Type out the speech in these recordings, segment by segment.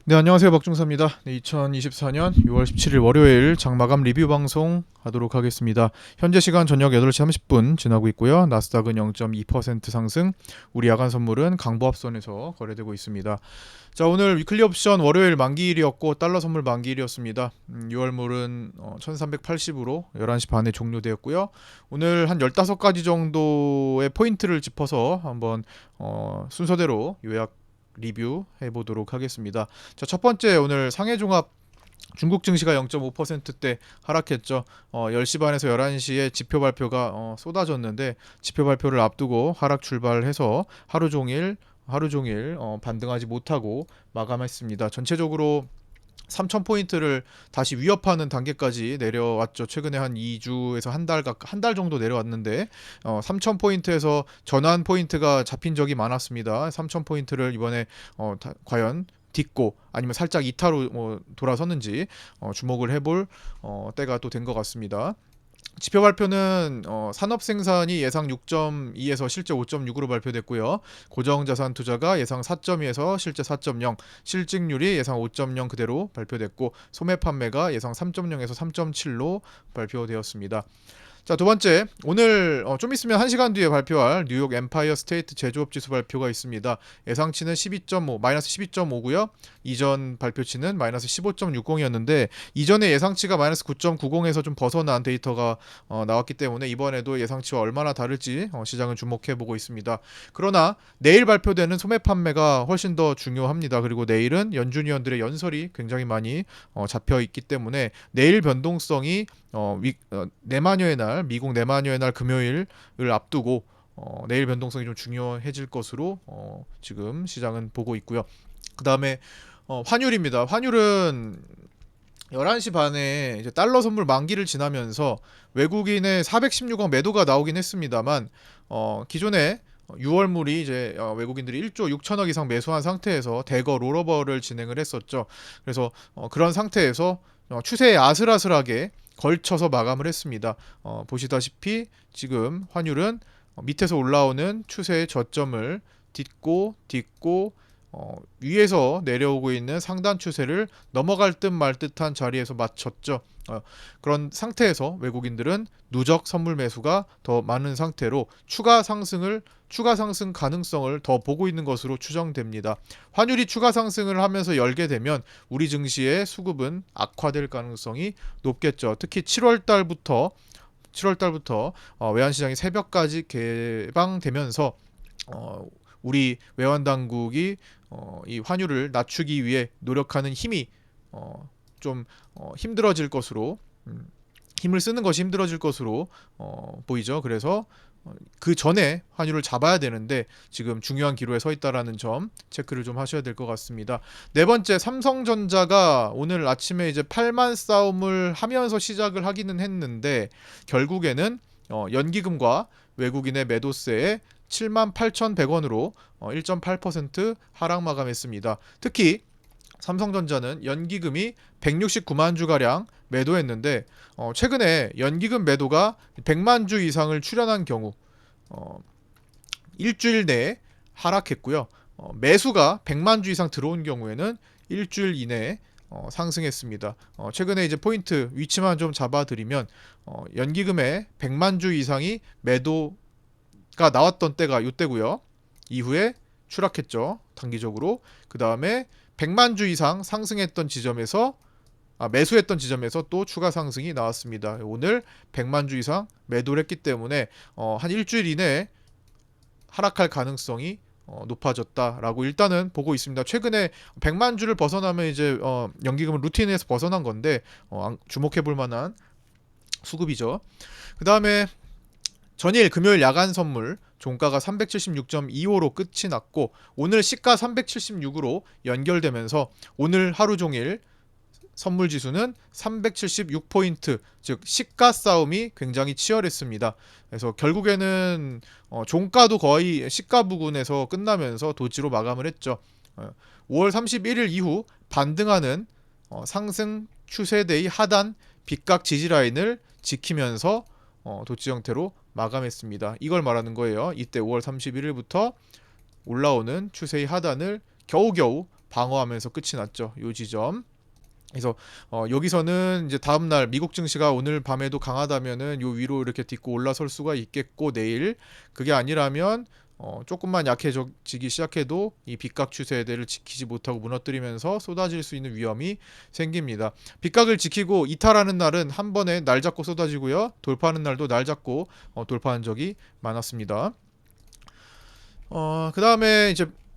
네, 안녕하세요. 박중사입니다. 네, 2024년 6월 17일 월요일 장마감 리뷰 방송 하도록 하겠습니다. 현재 시간 저녁 8시 30분 지나고 있고요. 나스닥은 0.2% 상승, 우리 야간 선물은 강보합선에서 거래되고 있습니다. 자, 오늘 위클리 옵션 월요일 만기일이었고 달러 선물 만기일이었습니다. 6월물은 1380으로 11시 반에 종료되었고요. 오늘 한 15가지 정도의 포인트를 짚어서 한번 순서대로 요약 리뷰 해보도록 하겠습니다. 자, 첫 번째 오늘 상해종합 중국 증시가 0.5%대 하락했죠. 10시 반에서 11시에 지표 발표가 쏟아졌는데 지표 발표를 앞두고 하락 출발해서 하루 종일 반등하지 못하고 마감했습니다. 전체적으로 3,000포인트를 다시 위협하는 단계까지 내려왔죠. 최근에 한 2주에서 한 달 정도 내려왔는데 3,000포인트에서 전환 포인트가 잡힌 적이 많았습니다. 3,000포인트를 이번에 과연 딛고 아니면 살짝 이타로 돌아섰는지 주목을 해볼 때가 또 된 것 같습니다. 지표 발표는 산업 생산이 예상 6.2에서 실제 5.6으로 발표됐고요. 고정자산 투자가 예상 4.2에서 실제 4.0, 실직률이 예상 5.0 그대로 발표됐고 소매 판매가 예상 3.0에서 3.7로 발표되었습니다. 자, 두 번째, 오늘 좀 있으면 1시간 뒤에 발표할 뉴욕 엠파이어 스테이트 제조업 지수 발표가 있습니다. 예상치는 12.5, 마이너스 12.5고요. 이전 발표치는 마이너스 15.60이었는데 이전에 예상치가 마이너스 9.90에서 좀 벗어난 데이터가 나왔기 때문에 이번에도 예상치와 얼마나 다를지 시장은 주목해보고 있습니다. 그러나 내일 발표되는 소매 판매가 훨씬 더 중요합니다. 그리고 내일은 연준위원들의 연설이 굉장히 많이 잡혀있기 때문에 내일 변동성이 내마녀의 날, 미국 내마녀의 날 금요일을 앞두고 내일 변동성이 좀 중요해질 것으로 지금 시장은 보고 있고요. 그 다음에 환율입니다. 환율은 11시 반에 이제 달러 선물 만기를 지나면서 외국인의 416억 매도가 나오긴 했습니다만 기존에 6월물이 이제 외국인들이 1조 6천억 이상 매수한 상태에서 대거 롤오버를 진행을 했었죠. 그래서 그런 상태에서 추세에 아슬아슬하게 걸쳐서 마감을 했습니다. 보시다시피 지금 환율은 밑에서 올라오는 추세의 저점을 딛고 위에서 내려오고 있는 상단 추세를 넘어갈 듯 말 듯한 자리에서 맞췄죠. 그런 상태에서 외국인들은 누적 선물 매수가 더 많은 상태로 추가 상승 가능성을 더 보고 있는 것으로 추정됩니다. 환율이 추가 상승을 하면서 열게 되면 우리 증시의 수급은 악화될 가능성이 높겠죠. 특히 7월 달부터 외환시장이 새벽까지 개방되면서 우리 외환 당국이 이 환율을 낮추기 위해 노력하는 힘이 좀 힘들어질 것으로 힘을 쓰는 것이 힘들어질 것으로 보이죠. 그래서 그 전에 환율을 잡아야 되는데 지금 중요한 기로에 서 있다라는 점 체크를 좀 하셔야 될 것 같습니다. 네 번째, 삼성전자가 오늘 아침에 이제 8만 싸움을 하면서 시작을 하기는 했는데 결국에는 연기금과 외국인의 매도세에 78,100원으로 1.8% 하락 마감했습니다. 특히 삼성전자는 연기금이 169만 주가량 매도했는데 최근에 연기금 매도가 100만 주 이상을 출현한 경우 일주일 내에 하락했고요. 매수가 100만 주 이상 들어온 경우에는 일주일 이내에 상승했습니다. 최근에 이제 포인트 위치만 좀 잡아드리면 연기금의 100만 주 이상이 매도가 나왔던 때가 이때고요. 이후에 추락했죠. 단기적으로. 그 다음에 100만 주 이상 상승했던 지점에서 매수했던 지점에서 또 추가 상승이 나왔습니다. 오늘 100만 주 이상 매도를 했기 때문에 한 일주일 이내에 하락할 가능성이 높아졌다라고 일단은 보고 있습니다. 최근에 100만 주를 벗어나면 이제 연기금은 루틴에서 벗어난 건데 주목해볼 만한 수급이죠. 그 다음에 전일 금요일 야간 선물 종가가 376.25로 끝이 났고 오늘 시가 376으로 연결되면서 오늘 하루 종일 선물 지수는 376포인트, 즉 시가 싸움이 굉장히 치열했습니다. 그래서 결국에는 종가도 거의 시가 부근에서 끝나면서 도지로 마감을 했죠. 5월 31일 이후 반등하는 상승 추세대의 하단 빗각 지지 라인을 지키면서 도치 형태로 마감했습니다. 이걸 말하는 거예요. 이때 5월 31일부터 올라오는 추세의 하단을 겨우겨우 방어하면서 끝이 났죠. 요 지점. 그래서 여기서는 이제 다음 날 미국 증시가 오늘 밤에도 강하다면은 요 위로 이렇게 딛고 올라설 수가 있겠고, 내일 그게 아니라면 조금만 약해지기 시작해도 이 빗각 추세대를 지키지 못하고 무너뜨리면서 쏟아질 수 있는 위험이 생깁니다. 빗각을 지키고 이탈하는 날은 한 번에 날 잡고 쏟아지고요. 돌파하는 날도 날 잡고 돌파한 적이 많았습니다. 그다음에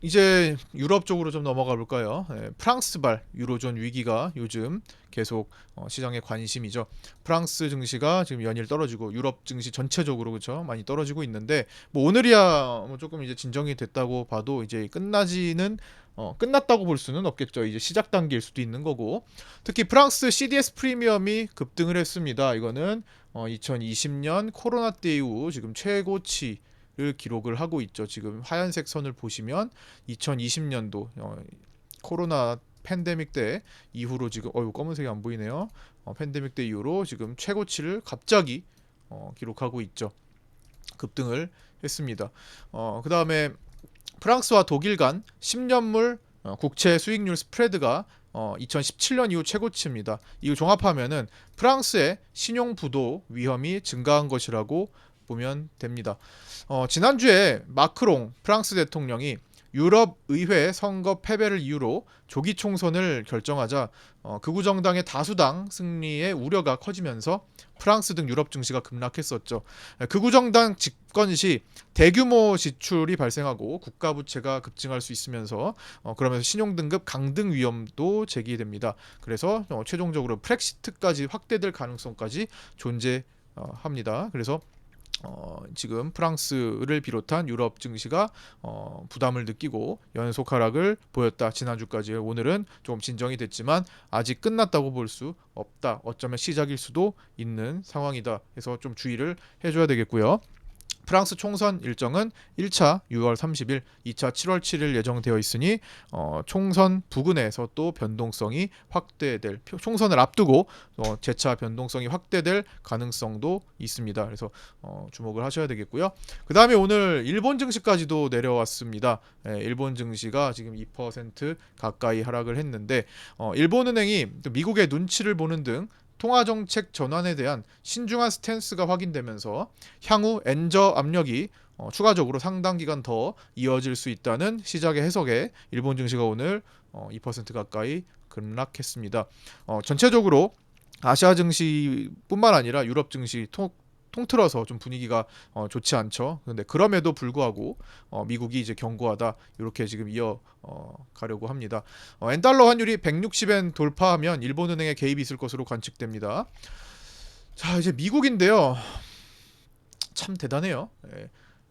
이제 유럽 쪽으로 좀 넘어가 볼까요? 프랑스발 유로존 위기가 요즘 계속 시장의 관심이죠. 프랑스 증시가 지금 연일 떨어지고 유럽 증시 전체적으로 그렇죠 많이 떨어지고 있는데, 뭐 오늘이야 뭐 조금 이제 진정이 됐다고 봐도 이제 끝났다고 볼 수는 없겠죠. 이제 시작 단계일 수도 있는 거고, 특히 프랑스 CDS 프리미엄이 급등을 했습니다. 이거는 2020년 코로나 때 이후 지금 최고치 를 기록을 하고 있죠. 지금 하얀색 선을 보시면 2020년도 코로나 팬데믹 때 이후로 지금 검은색이 안 보이네요. 팬데믹 때 이후로 지금 최고치를 갑자기 기록하고 있죠. 급등을 했습니다. 그다음에 프랑스와 독일 간 10년물 국채 수익률 스프레드가 2017년 이후 최고치입니다. 이거 종합하면은 프랑스의 신용 부도 위험이 증가한 것이라고 보면 됩니다. 지난주에 마크롱 프랑스 대통령이 유럽 의회 선거 패배를 이유로 조기 총선을 결정하자 극우 정당의 다수당 승리의 우려가 커지면서 프랑스 등 유럽 증시가 급락했었죠. 극우 정당 집권 시 대규모 지출이 발생하고 국가 부채가 급증할 수 있으면서 그러면서 신용 등급 강등 위험도 제기됩니다. 그래서 최종적으로 브렉시트까지 확대될 가능성까지 존재합니다. 그래서 지금 프랑스를 비롯한 유럽 증시가 부담을 느끼고 연속 하락을 보였다. 지난주까지. 오늘은 좀 진정이 됐지만 아직 끝났다고 볼 수 없다. 어쩌면 시작일 수도 있는 상황이다. 그래서 좀 주의를 해줘야 되겠고요. 프랑스 총선 일정은 1차 6월 30일, 2차 7월 7일 예정되어 있으니 총선 부근에서 또 변동성이 확대될, 총선을 앞두고 재차 변동성이 확대될 가능성도 있습니다. 그래서 주목을 하셔야 되겠고요. 그 다음에 오늘 일본 증시까지도 내려왔습니다. 일본 증시가 지금 2% 가까이 하락을 했는데 일본은행이 미국의 눈치를 보는 등 통화정책 전환에 대한 신중한 스탠스가 확인되면서 향후 엔저 압력이 추가적으로 상당 기간 더 이어질 수 있다는 시장의 해석에 일본 증시가 오늘 2% 가까이 급락했습니다. 전체적으로 아시아 증시뿐만 아니라 유럽 증시 통틀어서 좀 분위기가 좋지 않죠. 근데 그럼에도 불구하고 미국이 이제 견고하다 이렇게 지금 이어 가려고 합니다. 엔달러 환율이 160엔 돌파하면 일본은행에 개입이 있을 것으로 관측됩니다. 자, 이제 미국인데요. 참 대단해요.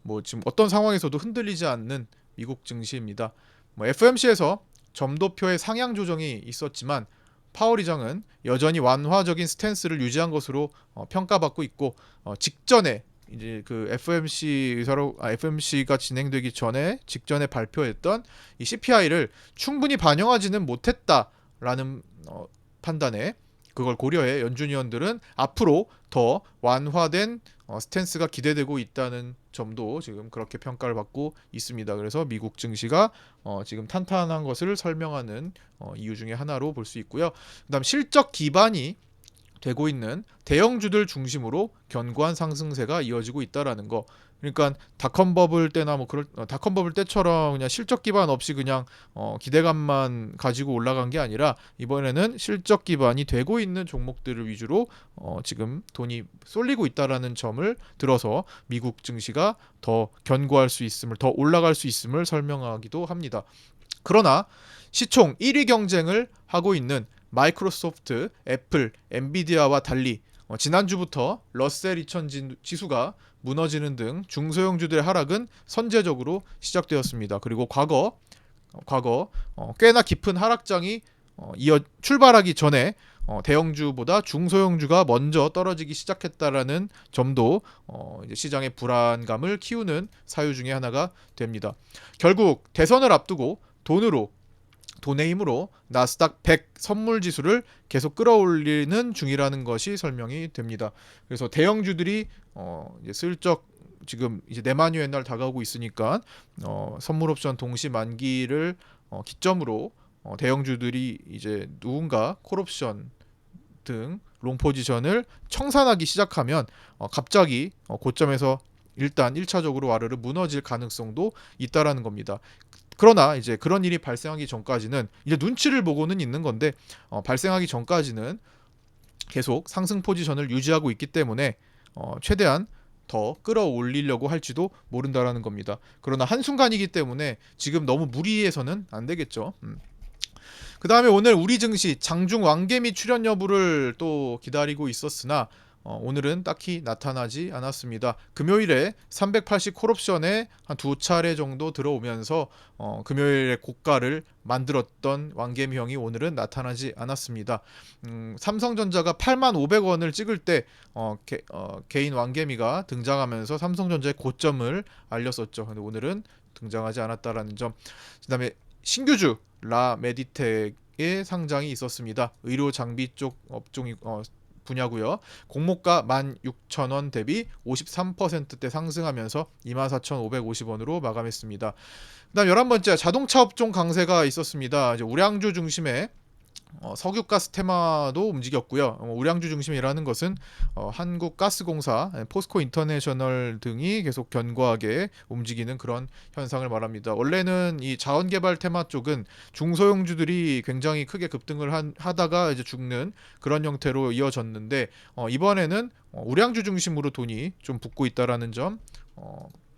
뭐 지금 어떤 상황에서도 흔들리지 않는 미국 증시입니다. 뭐 FOMC에서 점도표의 상향 조정이 있었지만 파월 의장은 여전히 완화적인 스탠스를 유지한 것으로 평가받고 있고, 직전에 이제 그 FOMC가 진행되기 전에 직전에 발표했던 이 CPI를 충분히 반영하지는 못했다라는 판단에 그걸 고려해 연준 위원들은 앞으로 더 완화된 스탠스가 기대되고 있다는 점도 지금 그렇게 평가를 받고 있습니다. 그래서 미국 증시가 지금 탄탄한 것을 설명하는 이유 중에 하나로 볼 수 있고요. 그다음 실적 기반이 되고 있는 대형주들 중심으로 견고한 상승세가 이어지고 있다라는 거. 그러니까 닷컴 버블 때나 닷컴 버블 때처럼 그냥 실적 기반 없이 그냥 기대감만 가지고 올라간 게 아니라 이번에는 실적 기반이 되고 있는 종목들을 위주로 지금 돈이 쏠리고 있다라는 점을 들어서 미국 증시가 더 견고할 수 있음을, 더 올라갈 수 있음을 설명하기도 합니다. 그러나 시총 1위 경쟁을 하고 있는 마이크로소프트, 애플, 엔비디아와 달리 지난주부터 러셀 2000 지수가 무너지는 등 중소형주들의 하락은 선제적으로 시작되었습니다. 그리고 과거 꽤나 깊은 하락장이 출발하기 전에 대형주보다 중소형주가 먼저 떨어지기 시작했다라는 점도 이제 시장의 불안감을 키우는 사유 중에 하나가 됩니다. 결국 대선을 앞두고 돈의 힘으로 나스닥 100 선물 지수를 계속 끌어올리는 중이라는 것이 설명이 됩니다. 그래서 대형주들이 이제 슬쩍 지금 이제 내만휴의 날 다가오고 있으니까 선물 옵션 동시 만기를 기점으로 대형주들이 이제 누군가 콜옵션 등 롱 포지션을 청산하기 시작하면 갑자기 고점에서 일단 1차적으로 와르르 무너질 가능성도 있다라는 겁니다. 그러나 이제 그런 일이 발생하기 전까지는 이제 눈치를 보고는 있는 건데 발생하기 전까지는 계속 상승 포지션을 유지하고 있기 때문에 최대한 더 끌어올리려고 할지도 모른다라는 겁니다. 그러나 한순간이기 때문에 지금 너무 무리해서는 안 되겠죠. 그 다음에 오늘 우리 증시 장중 완개미 출현 여부를 또 기다리고 있었으나 오늘은 딱히 나타나지 않았습니다. 금요일에 380 콜옵션에 한 두 차례 정도 들어오면서 금요일에 고가를 만들었던 완개미형이 오늘은 나타나지 않았습니다. 삼성전자가 8500원을 찍을 때 개인 완개미가 등장하면서 삼성전자의 고점을 알렸었죠. 근데 오늘은 등장하지 않았다라는 점. 그다음에 신규주 라 메디텍의 상장이 있었습니다. 의료 장비 쪽 업종이 분야고요. 공모가 16,000원 대비 53%대 상승하면서 24,550원으로 마감했습니다. 그다음 11번째 자동차 업종 강세가 있었습니다. 이제 우량주 중심의 석유가스 테마도 움직였고요. 우량주 중심이라는 것은 한국가스공사, 포스코 인터내셔널 등이 계속 견고하게 움직이는 그런 현상을 말합니다. 원래는 이 자원개발 테마 쪽은 중소형주들이 굉장히 크게 급등을 하다가 이제 죽는 그런 형태로 이어졌는데 이번에는 우량주 중심으로 돈이 좀 붙고 있다라는 점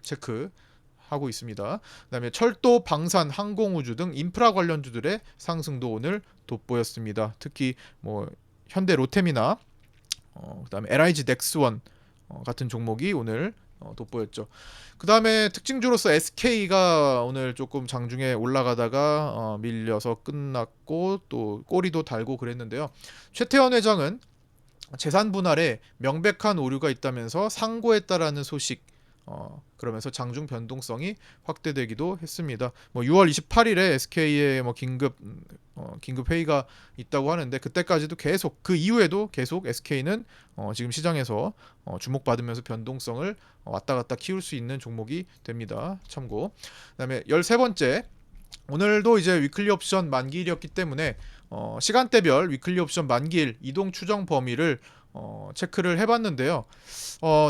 체크. 하고 있습니다. 그다음에 철도, 방산, 항공우주 등 인프라 관련주들의 상승도 오늘 돋보였습니다. 특히 뭐 현대 로템이나 그다음에 LIG 넥스원 같은 종목이 오늘 돋보였죠. 그다음에 특징주로서 SK가 오늘 조금 장중에 올라가다가 밀려서 끝났고 또 꼬리도 달고 그랬는데요. 최태원 회장은 재산 분할에 명백한 오류가 있다면서 상고했다라는 소식 그러면서 장중 변동성이 확대되기도 했습니다. 6월 28일에 SK에 긴급 회의가 있다고 하는데 그때까지도 계속 그 이후에도 계속 SK는 지금 시장에서 주목받으면서 변동성을 왔다 갔다 키울 수 있는 종목이 됩니다. 참고. 그다음에 13번째 오늘도 이제 위클리 옵션 만기일이었기 때문에 시간대별 위클리 옵션 만기일 이동 추정 범위를 체크를 해봤는데요.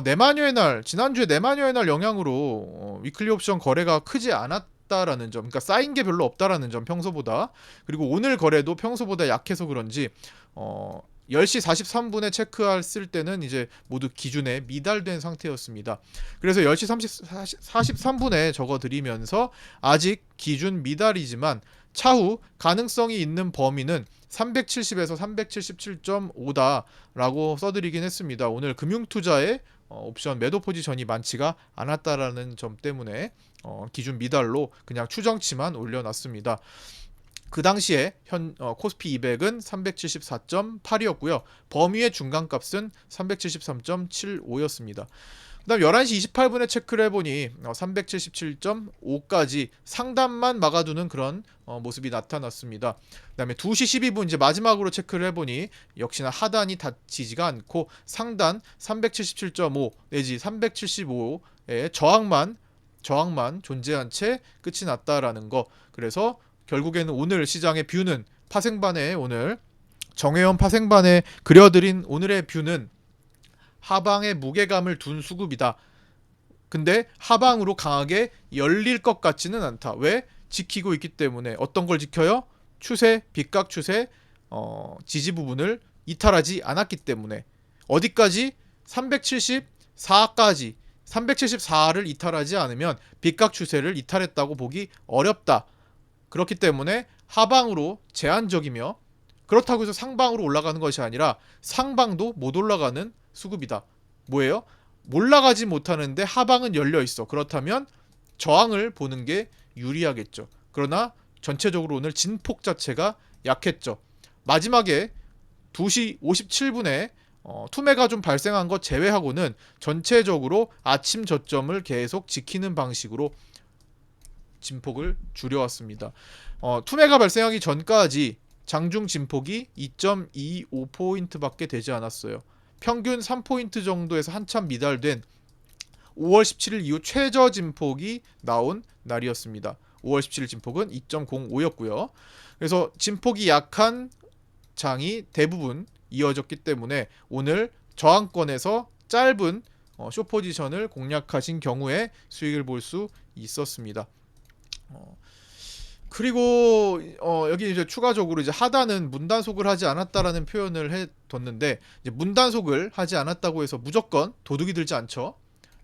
내마녀의 날 지난주에 내마녀의 날 영향으로 위클리 옵션 거래가 크지 않았다라는 점, 그러니까 쌓인 게 별로 없다라는 점 평소보다. 그리고 오늘 거래도 평소보다 약해서 그런지 10시 43분에 체크했을 때는 이제 모두 기준에 미달된 상태였습니다. 그래서 10시 43분에 적어드리면서 아직 기준 미달이지만 차후 가능성이 있는 범위는 370에서 377.5다라고 써드리긴 했습니다. 오늘 금융투자의 옵션 매도 포지션이 많지가 않았다라는 점 때문에 기준 미달로 그냥 추정치만 올려놨습니다. 그 당시에 코스피 200은 374.8이었고요. 범위의 중간값은 373.75였습니다. 그 다음 11시 28분에 체크를 해보니 377.5까지 상단만 막아두는 그런 모습이 나타났습니다. 그 다음에 2시 12분 이제 마지막으로 체크를 해보니 역시나 하단이 닫히지가 않고 상단 377.5 내지 375의 저항만 존재한 채 끝이 났다라는 거. 그래서 결국에는 오늘 시장의 뷰는 파생반에 오늘 정혜원 파생반에 그려드린 오늘의 뷰는 하방에 무게감을 둔 수급이다. 근데 하방으로 강하게 열릴 것 같지는 않다. 왜? 지키고 있기 때문에. 어떤 걸 지켜요? 추세, 빗각 추세, 지지 부분을 이탈하지 않았기 때문에. 어디까지? 374까지. 374를 이탈하지 않으면 빗각 추세를 이탈했다고 보기 어렵다. 그렇기 때문에 하방으로 제한적이며 그렇다고 해서 상방으로 올라가는 것이 아니라 상방도 못 올라가는 수급이다. 뭐예요? 올라가지 못하는데 하방은 열려 있어. 그렇다면 저항을 보는 게 유리하겠죠. 그러나 전체적으로 오늘 진폭 자체가 약했죠. 마지막에 2시 57분에 투매가 좀 발생한 것 제외하고는 전체적으로 아침 저점을 계속 지키는 방식으로 진폭을 줄여왔습니다. 투매가 발생하기 전까지 장중 진폭이 2.25포인트밖에 되지 않았어요. 평균 3포인트 정도에서 한참 미달된 5월 17일 이후 최저 진폭이 나온 날이었습니다. 5월 17일 진폭은 2.05였고요. 그래서 진폭이 약한 장이 대부분 이어졌기 때문에 오늘 저항권에서 짧은 숏 포지션을 공략하신 경우에 수익을 볼 수 있었습니다. 그리고 여기 이제 추가적으로 이제 하단은 문단속을 하지 않았다라는 표현을 해뒀는데, 이제 문단속을 하지 않았다고 해서 무조건 도둑이 들지 않죠.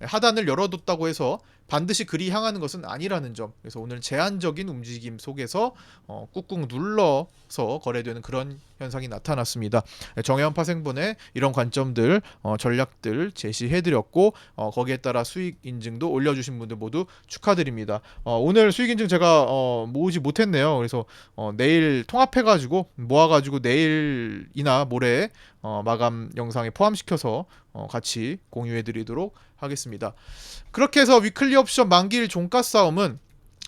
하단을 열어뒀다고 해서 반드시 그리 향하는 것은 아니라는 점. 그래서 오늘 제한적인 움직임 속에서 꾹꾹 눌러서 거래되는 그런 현상이 나타났습니다. 정혜원 파생분의 이런 관점들, 전략들 제시해드렸고, 거기에 따라 수익 인증도 올려주신 분들 모두 축하드립니다. 오늘 수익 인증 제가 모으지 못했네요. 그래서 내일 통합해가지고 모아가지고 내일이나 모레 마감 영상에 포함시켜서 같이 공유해드리도록 하겠습니다. 그렇게 해서 위클리 옵션 만기일 종가 싸움은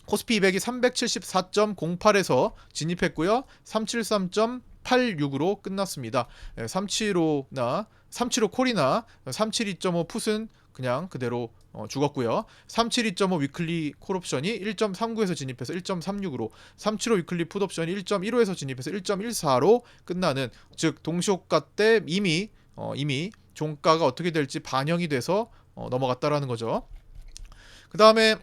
코스피 200이 374.08에서 진입했고요. 373.86으로 끝났습니다. 375나 375 콜이나 372.5 풋은 그냥 그대로 죽었고요. 372.5 위클리 콜 옵션이 1.39에서 진입해서 1.36으로, 375 위클리 풋 옵션이 1.15에서 진입해서 1.14로 끝나는, 즉 동시호가 때 이미 종가가 어떻게 될지 반영이 돼서 넘어갔다라는 거죠. 그 다음에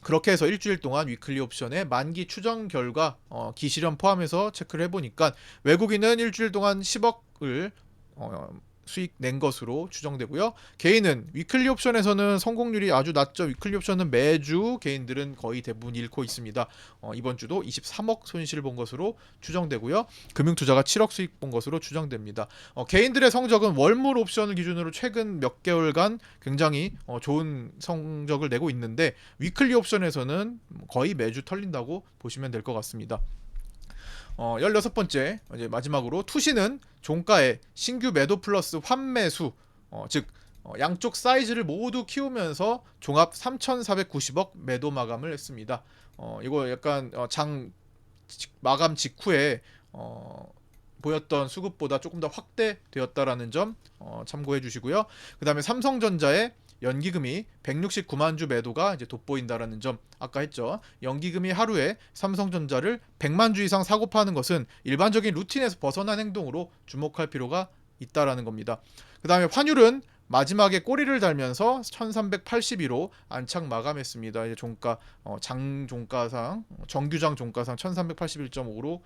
그렇게 해서 일주일 동안 위클리 옵션의 만기 추정 결과 기실현 포함해서 체크를 해보니까 외국인은 일주일 동안 10억을 수익 낸 것으로 추정되고요. 개인은 위클리 옵션에서는 성공률이 아주 낮죠. 위클리 옵션은 매주 개인들은 거의 대부분 잃고 있습니다. 이번 주도 23억 손실 본 것으로 추정되고요. 금융투자가 7억 수익 본 것으로 추정됩니다. 개인들의 성적은 월물 옵션을 기준으로 최근 몇 개월간 굉장히 좋은 성적을 내고 있는데, 위클리 옵션에서는 거의 매주 털린다고 보시면 될 것 같습니다. 16번째, 이제 마지막으로 투시는 종가의 신규 매도 플러스 환매수, 즉 양쪽 사이즈를 모두 키우면서 종합 3,490억 매도 마감을 했습니다. 이거 약간 장 마감 직후에 보였던 수급보다 조금 더 확대되었다라는 점 참고해 주시고요. 그 다음에 삼성전자의 연기금이 169만 주 매도가 이제 돋보인다라는 점, 아까 했죠. 연기금이 하루에 삼성전자를 100만 주 이상 사고 파는 것은 일반적인 루틴에서 벗어난 행동으로 주목할 필요가 있다라는 겁니다. 그 다음에 환율은 마지막에 꼬리를 달면서 1382로 안착 마감했습니다. 이제 종가 장 종가상, 정규장 종가상 1381.5로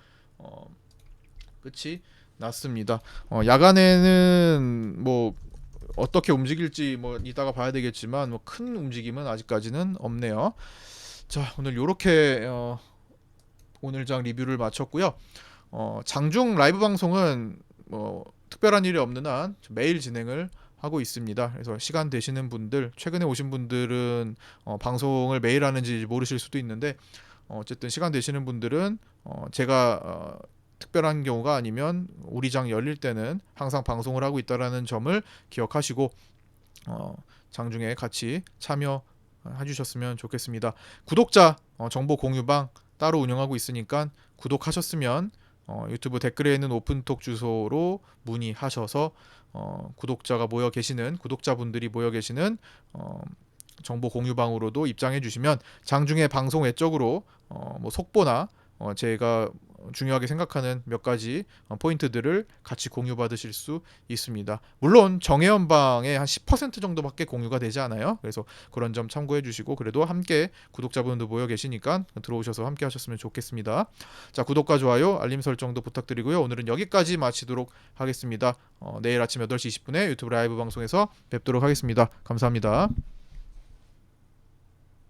끝이 났습니다. 야간에는 뭐 어떻게 움직일지 뭐 이따가 봐야 되겠지만 뭐 큰 움직임은 아직까지는 없네요. 자, 오늘 요렇게 오늘 장 리뷰를 마쳤고요. 장중 라이브 방송은 뭐 특별한 일이 없는 한 매일 진행을 하고 있습니다. 그래서 시간 되시는 분들, 최근에 오신 분들은 방송을 매일 하는지 모르실 수도 있는데, 어쨌든 시간 되시는 분들은 제가 특별한 경우가 아니면 우리 장 열릴 때는 항상 방송을 하고 있다라는 점을 기억하시고 장중에 같이 참여해 주셨으면 좋겠습니다. 구독자 정보 공유방 따로 운영하고 있으니까 구독하셨으면 유튜브 댓글에 있는 오픈톡 주소로 문의하셔서 구독자분들이 모여 계시는 정보 공유방으로도 입장해 주시면 장중에 방송 외적으로 뭐 속보나 제가 중요하게 생각하는 몇 가지 포인트들을 같이 공유받으실 수 있습니다. 물론 정혜연방의 한 10% 정도밖에 공유가 되지 않아요. 그래서 그런 점 참고해 주시고, 그래도 함께 구독자분들 모여 계시니까 들어오셔서 함께 하셨으면 좋겠습니다. 자, 구독과 좋아요, 알림 설정도 부탁드리고요. 오늘은 여기까지 마치도록 하겠습니다. 내일 아침 8시 20분에 유튜브 라이브 방송에서 뵙도록 하겠습니다. 감사합니다.